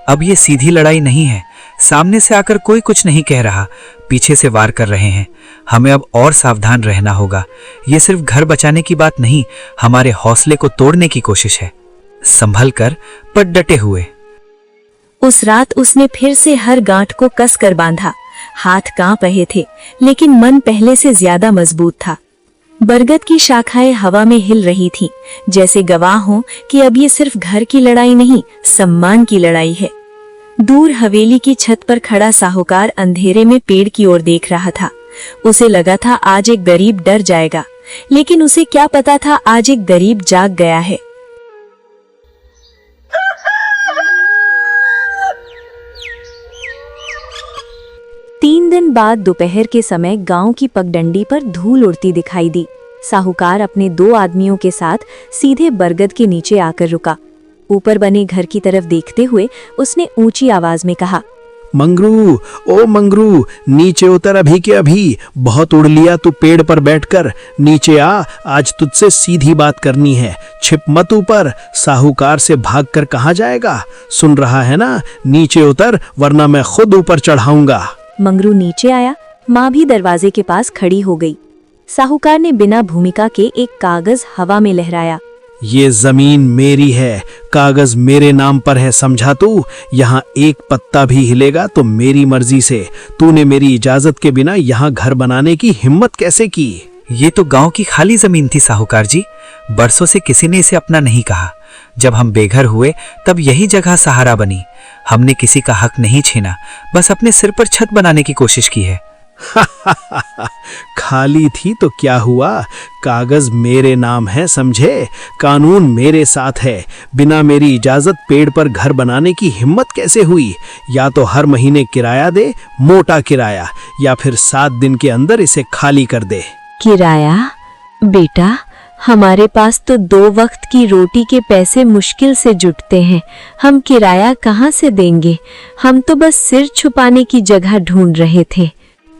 अब ये सीधी लड़ाई नहीं है। सामने से आकर कोई कुछ नहीं कह रहा, पीछे से वार कर रहे हैं। हमें अब और सावधान रहना होगा। ये सिर्फ घर बचाने की बात नहीं, हमारे हौसले को तोड़ने की कोशिश है। संभल कर पर डटे हुए। उस रात उसने फिर से हर गांठ को कस कर बांधा। हाथ कांप रहे थे, लेकिन मन पहले से ज्यादा मजबूत था। बरगद की शाखाएं हवा में हिल रही थीं, जैसे गवाह हों कि अब ये सिर्फ घर की लड़ाई नहीं, सम्मान की लड़ाई है। दूर हवेली की छत पर खड़ा साहूकार अंधेरे में पेड़ की ओर देख रहा था। उसे लगा था आज एक गरीब डर जाएगा, लेकिन उसे क्या पता था आज एक गरीब जाग गया है। तीन दिन बाद दोपहर के समय गांव की पगडंडी पर धूल उड़ती दिखाई दी। साहूकार अपने 2 आदमियों के साथ सीधे बरगद के नीचे आकर रुका। ऊपर बने घर की तरफ देखते हुए उसने ऊंची आवाज में कहा, मंगरू, ओ मंगरू, नीचे उतर अभी के अभी। बहुत उड़ लिया तू पेड़ पर बैठकर। नीचे आ, आज तुझसे सीधी बात करनी है। छिप मत ऊपर, साहूकार से भागकर कहाँ जाएगा? सुन रहा है ना? नीचे उतर, वरना मैं खुद ऊपर चढ़ाऊंगा। मंगरू नीचे आया। माँ भी दरवाजे के पास खड़ी हो गई। साहूकार ने बिना भूमिका के एक कागज हवा में लहराया। ये जमीन मेरी है, कागज मेरे नाम पर है, समझा तू? यहाँ एक पत्ता भी हिलेगा तो मेरी मर्जी से। तूने मेरी इजाजत के बिना यहाँ घर बनाने की हिम्मत कैसे की? ये तो गांव की खाली जमीन थी साहूकार जी। बरसों से किसी ने इसे अपना नहीं कहा। जब हम बेघर हुए तब यही जगह सहारा बनी। हमने किसी का हक नहीं छीना, बस अपने सिर पर छत बनाने की कोशिश की है। खाली थी तो क्या हुआ? कागज मेरे नाम है, समझे? कानून मेरे साथ है। बिना मेरी इजाजत पेड़ पर घर बनाने की हिम्मत कैसे हुई? या तो हर महीने किराया दे, मोटा किराया, या फिर 7 दिन के अंदर इसे खाली कर दे। किराया? बेटा, हमारे पास तो 2 वक्त की रोटी के पैसे मुश्किल से जुटते हैं। हम किराया कहाँ से देंगे? हम तो बस सिर छुपाने की जगह ढूंढ रहे थे।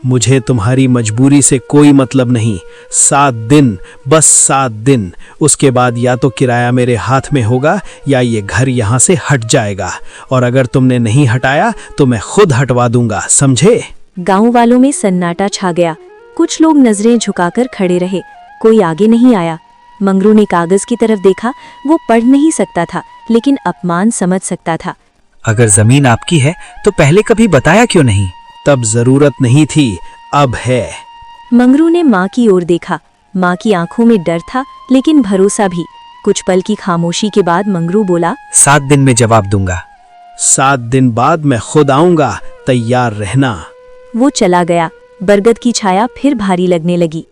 मुझे तुम्हारी मजबूरी से कोई मतलब नहीं। 7 दिन, बस 7 दिन। उसके बाद या तो किराया मेरे हाथ में होगा या ये घर यहाँ से हट जाएगा। और अगर तुमने नहीं हटाया तो मैं खुद हटवा दूंगा, समझे? गांव वालों में सन्नाटा छा गया। कुछ लोग नजरें झुकाकर खड़े रहे, कोई आगे नहीं आया। मंगरू ने कागज की तरफ देखा। वो पढ़ नहीं सकता था, लेकिन अपमान समझ सकता था। अगर जमीन आपकी है तो पहले कभी बताया क्यों नहीं? तब जरूरत नहीं थी, अब है। मंगरू ने माँ की ओर देखा। माँ की आंखों में डर था, लेकिन भरोसा भी। कुछ पल की खामोशी के बाद मंगरू बोला, 7 दिन में जवाब दूंगा। 7 दिन बाद मैं खुद आऊंगा, तैयार रहना। वो चला गया। बरगद की छाया फिर भारी लगने लगी।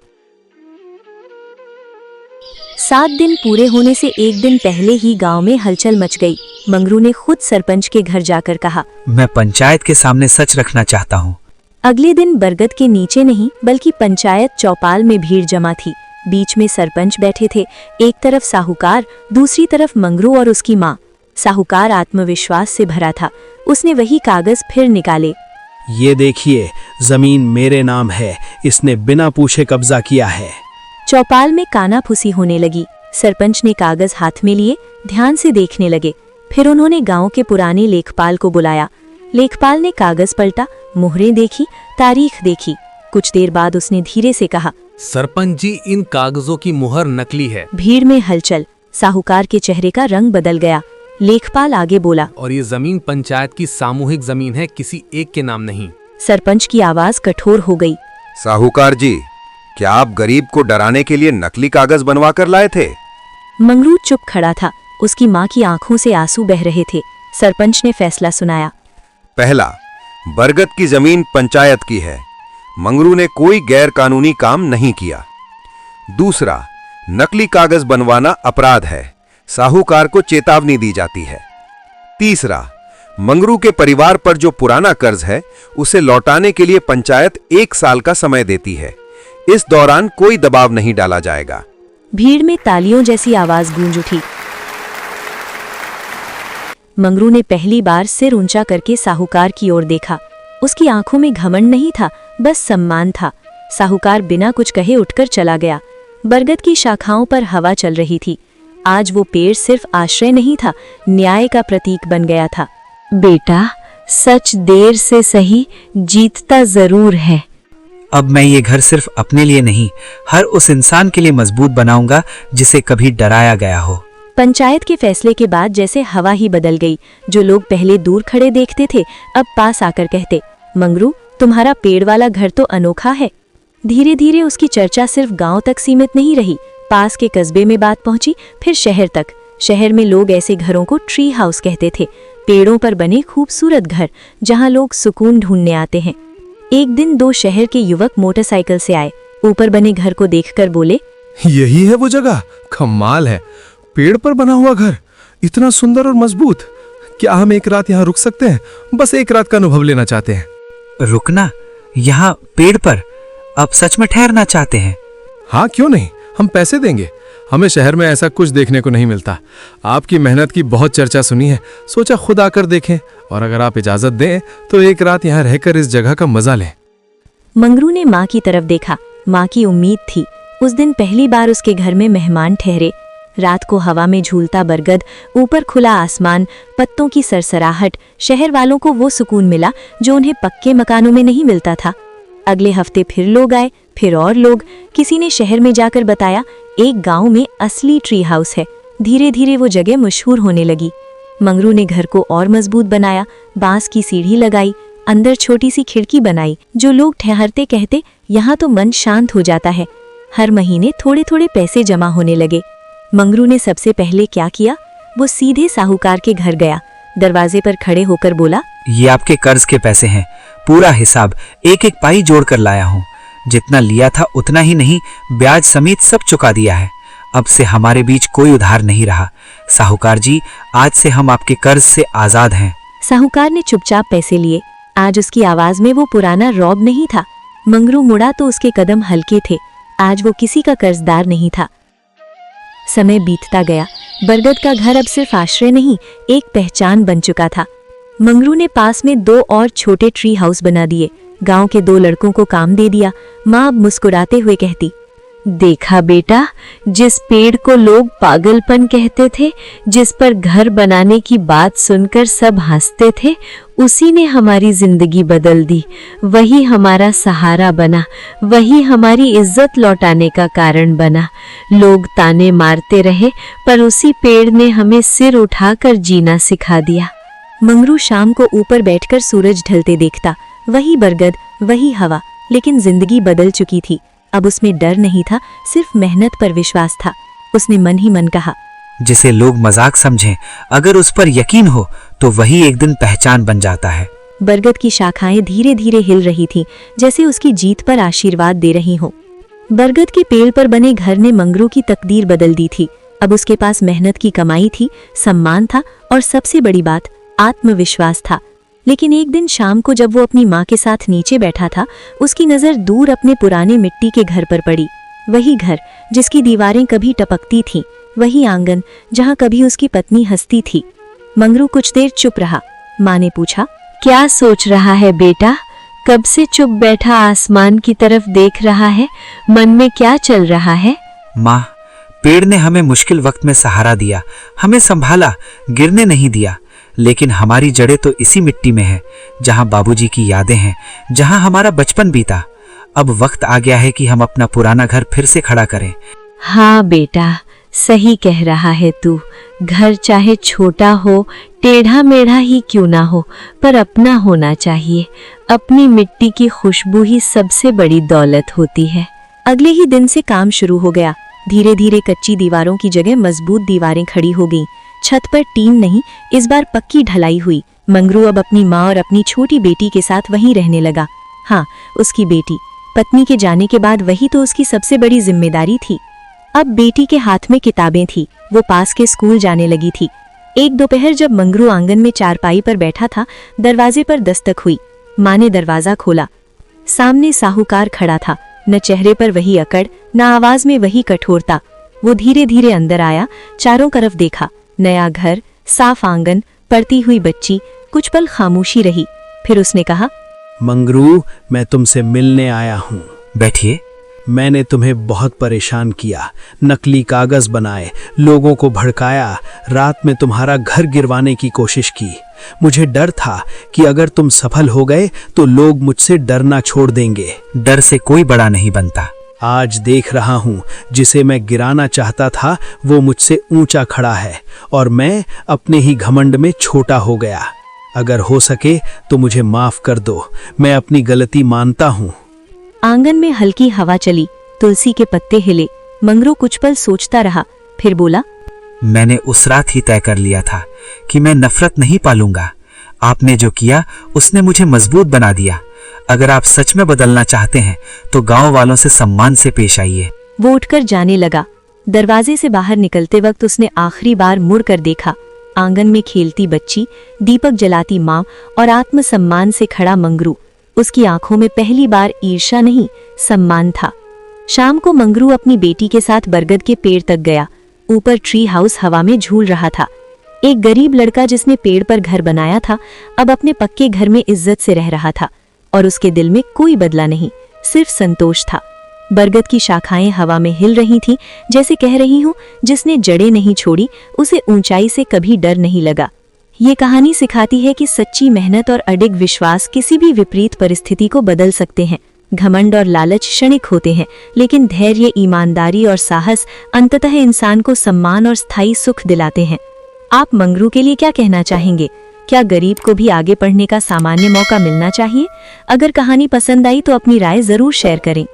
7 दिन पूरे होने से एक दिन पहले ही गांव में हलचल मच गई। मंगरू ने खुद सरपंच के घर जाकर कहा, मैं पंचायत के सामने सच रखना चाहता हूँ। अगले दिन बरगद के नीचे नहीं बल्कि पंचायत चौपाल में भीड़ जमा थी। बीच में सरपंच बैठे थे, एक तरफ साहूकार, दूसरी तरफ मंगरू और उसकी माँ। साहूकार आत्मविश्वास से भरा था। उसने वही कागज फिर निकाले। ये देखिए, जमीन मेरे नाम है, इसने बिना पूछे कब्जा किया है। चौपाल में कानाफूसी होने लगी। सरपंच ने कागज हाथ में लिए ध्यान से देखने लगे। फिर उन्होंने गांव के पुराने लेखपाल को बुलाया। लेखपाल ने कागज पलटा, मुहरें देखी, तारीख देखी। कुछ देर बाद उसने धीरे से कहा, सरपंच जी, इन कागजों की मुहर नकली है। भीड़ में हलचल। साहूकार के चेहरे का रंग बदल गया। लेखपाल आगे बोला, और ये जमीन पंचायत की सामूहिक जमीन है, किसी एक के नाम नहीं। सरपंच की आवाज कठोर हो गई। साहूकार जी, क्या आप गरीब को डराने के लिए नकली कागज बनवा कर लाए थे? मंगरू चुप खड़ा था। उसकी माँ की आंखों से आंसू बह रहे थे। सरपंच ने फैसला सुनाया। पहला, बरगद की जमीन पंचायत की है। मंगरू ने कोई गैर कानूनी काम नहीं किया। दूसरा, नकली कागज बनवाना अपराध है, साहूकार को चेतावनी दी जाती है। तीसरा, मंगरू के परिवार पर जो पुराना कर्ज है उसे लौटाने के लिए पंचायत 1 साल का समय देती है। इस दौरान कोई दबाव नहीं डाला जाएगा। भीड़ में तालियों जैसी आवाज गूंज उठी। मंगरू ने पहली बार सिर ऊंचा करके साहूकार की ओर देखा। उसकी आंखों में घमंड नहीं था, बस सम्मान था। साहूकार बिना कुछ कहे उठकर चला गया। बरगद की शाखाओं पर हवा चल रही थी। आज वो पेड़ सिर्फ आश्रय नहीं था, न्याय का प्रतीक बन गया था। बेटा, सच देर से सही जीतता जरूर है। अब मैं ये घर सिर्फ अपने लिए नहीं, हर उस इंसान के लिए मजबूत बनाऊंगा जिसे कभी डराया गया हो। पंचायत के फैसले के बाद जैसे हवा ही बदल गई। जो लोग पहले दूर खड़े देखते थे अब पास आकर कहते, मंगरू तुम्हारा पेड़ वाला घर तो अनोखा है। धीरे धीरे उसकी चर्चा सिर्फ गांव तक सीमित नहीं रही, पास के कस्बे में बात पहुंची, फिर शहर तक। शहर में लोग ऐसे घरों को ट्री हाउस कहते थे, पेड़ों पर बने खूबसूरत घर जहां लोग सुकून ढूंढने आते हैं। एक दिन 2 शहर के युवक मोटरसाइकिल से आए, ऊपर बने घर को देखकर बोले, यही है वो जगह, कमाल है, पेड़ पर बना हुआ घर, इतना सुंदर और मजबूत। क्या हम एक रात यहाँ रुक सकते हैं? बस एक रात का अनुभव लेना चाहते हैं। रुकना? यहाँ पेड़ पर? अब सच में ठहरना चाहते हैं? हाँ क्यों नहीं, हम पैसे देंगे। हमें शहर में ऐसा कुछ देखने को नहीं मिलता। आपकी मेहनत की बहुत चर्चा सुनी है, सोचा खुद आकर देखें, और अगर आप इजाजत दें तो एक रात यहाँ रहकर इस जगह का मजा लें। मंगरू ने माँ की तरफ देखा। माँ की उम्मीद थी। उस दिन पहली बार उसके घर में मेहमान ठहरे। रात को हवा में झूलता बरगद, ऊपर खुला आसमान, पत्तों की सरसराहट, शहर वालों को वो सुकून मिला जो उन्हें पक्के मकानों में नहीं मिलता था। अगले हफ्ते फिर लोग आए, फिर और लोग। किसी ने शहर में जाकर बताया, एक गांव में असली ट्री हाउस है। धीरे धीरे वो जगह मशहूर होने लगी। मंगरू ने घर को और मजबूत बनाया, बांस की सीढ़ी लगाई, अंदर छोटी सी खिड़की बनाई। जो लोग ठहरते कहते, यहाँ तो मन शांत हो जाता है। हर महीने थोड़े थोड़े पैसे जमा होने लगे। मंगरू ने सबसे पहले क्या किया, वो सीधे साहूकार के घर गया। दरवाजे पर खड़े होकर बोला, ये आपके कर्ज के पैसे हैं, पूरा हिसाब एक एक पाई जोड़ कर लाया हूँ। जितना लिया था उतना ही नहीं, ब्याज समेत सब चुका दिया है। अब से हमारे बीच कोई उधार नहीं रहा। साहूकार जी, आज से हम आपके कर्ज से आजाद हैं। साहूकार ने चुपचाप पैसे लिए। आज उसकी आवाज में वो पुराना रौब नहीं था। मंगरू मुड़ा तो उसके कदम हल्के थे। आज वो किसी का कर्जदार नहीं था। समय बीतता गया। बरगद का घर अब सिर्फ आश्रय नहीं, एक पहचान बन चुका था। मंगरू ने पास में 2 और छोटे ट्री हाउस बना दिए। गांव के 2 लड़कों को काम दे दिया। माँ अब मुस्कुराते हुए कहती, देखा बेटा, जिस पेड़ को लोग पागलपन कहते थे, जिस पर घर बनाने की बात सुनकर सब हंसते थे, उसी ने हमारी जिंदगी बदल दी। वही हमारा सहारा बना, वही हमारी इज्जत लौटाने का कारण बना। लोग ताने मारते रहे, पर उसी पेड़ ने हमें सिर उठाकर जीना सिखा दिया। मंगरू शाम को ऊपर बैठकर सूरज ढलते देखता। वही बरगद, वही हवा, लेकिन जिंदगी बदल चुकी थी। अब उसमें डर नहीं था, सिर्फ मेहनत पर विश्वास था। उसने मन ही मन कहा, जिसे लोग मजाक समझें, अगर उस पर यकीन हो तो वही एक दिन पहचान बन जाता है। बरगद की शाखाएं धीरे धीरे हिल रही थीं, जैसे उसकी जीत पर आशीर्वाद दे रही हों। बरगद के पेड़ पर बने घर ने मंगरू की तकदीर बदल दी थी। अब उसके पास मेहनत की कमाई थी, सम्मान था और सबसे बड़ी बात, आत्मविश्वास था। लेकिन एक दिन शाम को जब वो अपनी माँ के साथ नीचे बैठा था, उसकी नज़र दूर अपने पुराने मिट्टी के घर पर पड़ी। वही घर जिसकी दीवारें कभी टपकती थीं, वही आंगन जहाँ कभी उसकी पत्नी हंसती थी। मंगरू कुछ देर चुप रहा। माँ ने पूछा, क्या सोच रहा है बेटा? कब से चुप बैठा आसमान की तरफ देख रहा है? मन में क्या चल रहा है? माँ, पेड़ ने हमें मुश्किल वक्त में सहारा दिया, हमें संभाला, गिरने नहीं दिया। लेकिन हमारी जड़ें तो इसी मिट्टी में हैं, जहाँ बाबूजी की यादें हैं, जहाँ हमारा बचपन बीता। अब वक्त आ गया है कि हम अपना पुराना घर फिर से खड़ा करें। हाँ बेटा, सही कह रहा है तू। घर चाहे छोटा हो, टेढ़ा मेढ़ा ही क्यों ना हो, पर अपना होना चाहिए। अपनी मिट्टी की खुशबू ही सबसे बड़ी दौलत होती है। अगले ही दिन से काम शुरू हो गया। धीरे धीरे कच्ची दीवारों की जगह मजबूत दीवारें खड़ी हो गईं। छत पर टीन नहीं, इस बार पक्की ढलाई हुई। मंगरू अब अपनी माँ और अपनी छोटी बेटी के साथ वहीं रहने लगा। हाँ, उसकी बेटी। पत्नी के जाने के बाद वही तो उसकी सबसे बड़ी जिम्मेदारी थी। अब बेटी के हाथ में किताबें थी, वो पास के स्कूल जाने लगी थी। एक दोपहर जब मंगरू आंगन में चारपाई पर बैठा था, दरवाजे पर दस्तक हुई। माँ ने दरवाजा खोला। सामने साहूकार खड़ा था। न चेहरे पर वही अकड़, न आवाज में वही कठोरता। वो धीरे धीरे अंदर आया, चारों तरफ देखा। नया घर, साफ आंगन, पढ़ती हुई बच्ची। कुछ पल खामोशी रही, फिर उसने कहा, मंगरू, मैं तुमसे मिलने आया हूँ। बैठिए। मैंने तुम्हें बहुत परेशान किया, नकली कागज बनाए, लोगों को भड़काया, रात में तुम्हारा घर गिरवाने की कोशिश की। मुझे डर था कि अगर तुम सफल हो गए तो लोग मुझसे डरना छोड़ देंगे। डर से कोई बड़ा नहीं बनता। आज देख रहा हूँ, जिसे मैं गिराना चाहता था वो मुझसे ऊंचा खड़ा है और मैं अपने ही घमंड में छोटा हो गया। अगर हो सके तो मुझे माफ कर दो, मैं अपनी गलती मानता हूँ। आंगन में हल्की हवा चली, तुलसी के पत्ते हिले। मंगरू कुछ पल सोचता रहा, फिर बोला, मैंने उस रात ही तय कर लिया था कि मैं नफरत नहीं पालूंगा। आपने जो किया उसने मुझे मजबूत बना दिया। अगर आप सच में बदलना चाहते हैं तो गांव वालों से सम्मान से पेश आइए। वो उठकर जाने लगा। दरवाजे से बाहर निकलते वक्त उसने आखिरी बार मुड़कर देखा। आंगन में खेलती बच्ची, दीपक जलाती माँ और आत्मसम्मान से खड़ा मंगरू। उसकी आंखों में पहली बार ईर्ष्या नहीं, सम्मान था। शाम को मंगरू अपनी बेटी के साथ बरगद के पेड़ तक गया। ऊपर ट्री हाउस हवा में झूल रहा था। एक गरीब लड़का जिसने पेड़ पर घर बनाया था, अब अपने पक्के घर में इज्जत से रह रहा था और उसके दिल में कोई बदला नहीं, सिर्फ संतोष था। बरगद की शाखाएं हवा में हिल रही थीं, जैसे कह रही हूं, जिसने जड़ें नहीं छोड़ी उसे ऊंचाई से कभी डर नहीं लगा। ये कहानी सिखाती है कि सच्ची मेहनत और अडिग विश्वास किसी भी विपरीत परिस्थिति को बदल सकते हैं। घमंड और लालच क्षणिक होते हैं, लेकिन धैर्य, ईमानदारी और साहस अंततः इंसान को सम्मान और स्थायी सुख दिलाते हैं। आप मंगरू के लिए क्या कहना चाहेंगे? क्या गरीब को भी आगे बढ़ने का सामान्य मौका मिलना चाहिए? अगर कहानी पसंद आई तो अपनी राय जरूर शेयर करें।